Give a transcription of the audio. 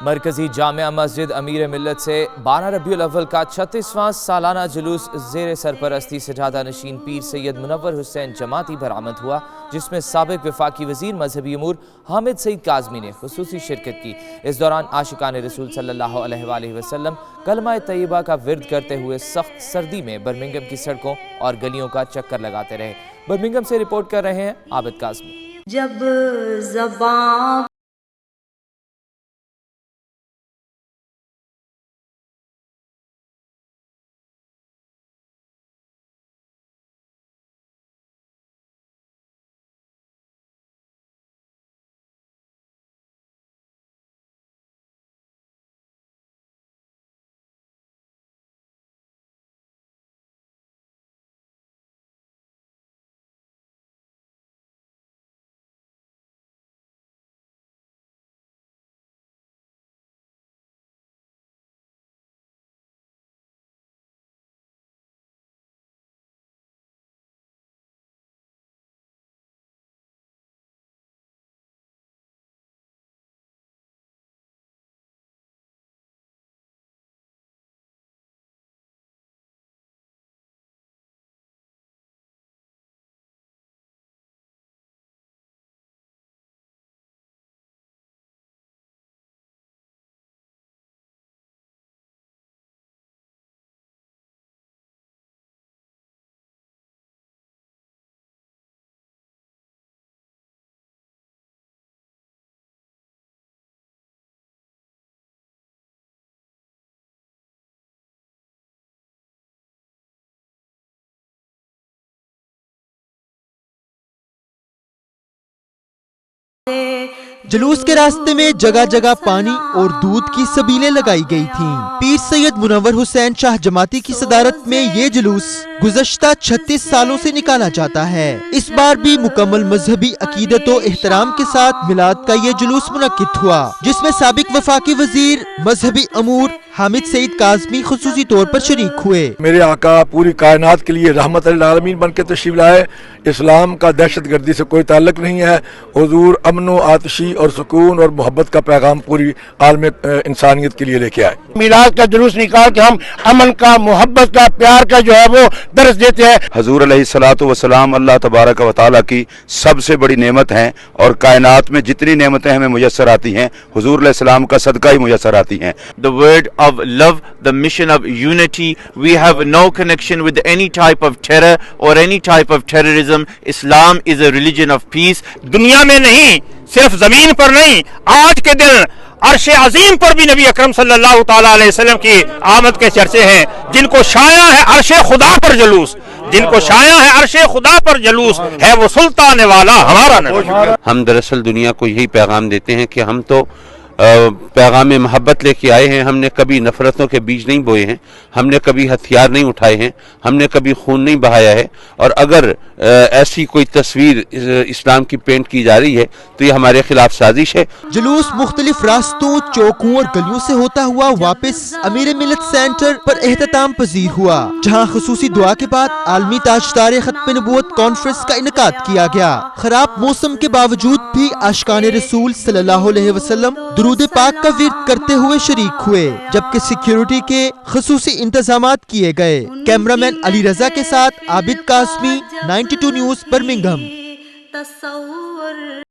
मरकजी जामिया मस्जिद अमीर मिल्लत से 12 रबीउल अव्वल का 36वां सालाना जुलूस ज़ेर सरपरस्ती सजादा नशीन पीर सैयद मुनव्वर हुसैन जमाती बरामद हुआ, जिसमें साबिक वफाकी वजीर मजहबी अमूर हामिद सईद काज़मी ने खुसूसी शिरकत की। इस दौरान आशिकान रसूल सल्लल्लाहु अलैहि वसल्लम कलमा तैयबा का विर्द करते हुए सख्त सर्दी में बर्मिंघम की सड़कों और गलियों का चक्कर लगाते रहे। बर्मिंघम से रिपोर्ट कर रहे हैं आबिद काज़मी। जब ज़बां जुलूस के रास्ते में जगह जगह पानी और दूध की सबीलें लगाई गई थीं। पीर सैयद मुनव्वर हुसैन शाह जमाती की सदारत में ये जुलूस गुज़श्ता 36 सालों से निकाला जाता है। इस बार भी मुकम्मल मजहबी अकीदत और एहतराम के साथ मिलाद का ये जुलूस मुनक्किद हुआ, जिसमें साबिक वफाकी वजीर मजहबी अमूर हामिद सईद काज़मी खुसूसी तौर पर शरीक हुए। मेरे आका पूरी कायनात के लिए रहमत अल आलमीन बन के तशरीफ लाए। इस्लाम का दहशत गर्दी से कोई ताल्लुक नहीं है। हुजूर अमन व आतिशी और सुकून और मोहब्बत का पैगाम पूरी आलम इंसानियत के लिए लेके आए। मिलाद का जुलूस निकाल के हम अमन का, मोहब्बत का, प्यार का जो है वो दर्ज देते हैं। हजूर अलैहिस्सलातु वस्सलाम अल्लाह तबारक व तआला की सबसे बड़ी नेमत हैं और कायनात में जितनी नेमतें हमें मुयस्सर आती हैं हुजूर अलैहिस्सलाम का सदका ही मुयस्सर आती हैं। The word of love, the mission of unity. We have no connection with any type of terror or any type of terrorism. Islam is a religion of peace. दुनिया में नहीं, सिर्फ जमीन पर नहीं, आज के दिन अर्श अजीम पर भी नबी अकरम सल्लल्लाहु ताला अलैहि वसल्लम की आमद के चर्चे हैं। जिनको शाया है अर्श खुदा पर जुलूस, जिनको शाया है अर्श खुदा पर जुलूस, है वो सुल्तान वाला हमारा नबी। हम दरअसल दुनिया को यही पैगाम देते हैं कि हम तो पैगाम मोहब्बत लेके आए हैं। हमने कभी नफरतों के बीज नहीं बोए हैं, हमने कभी हथियार नहीं उठाए हैं, हमने कभी खून नहीं बहाया है। और अगर ऐसी कोई तस्वीर इस्लाम की पेंट की जा रही है तो ये हमारे खिलाफ साजिश है। जुलूस मुख्तलिफ रास्तों, चौकों और गलियों से होता हुआ वापस अमीर मिल्लत सेंटर पर एहतताम पजीर हुआ, जहाँ खुसूसी दुआ के बाद आलमी ताजदार खत्म नबूवत कॉन्फ्रेंस का इनकाद किया गया। खराब मौसम के बावजूद भी आशिकान रसूल सल्लल्लाहु अलैहि वसल्लम दुरूद पाक का विर्द करते हुए शरीक हुए, जबकि सिक्योरिटी के खुसूसी इंतजामात किए गए। कैमरामैन अली रजा के साथ आबिद काज़मी, 92 न्यूज़, बर्मिंघम।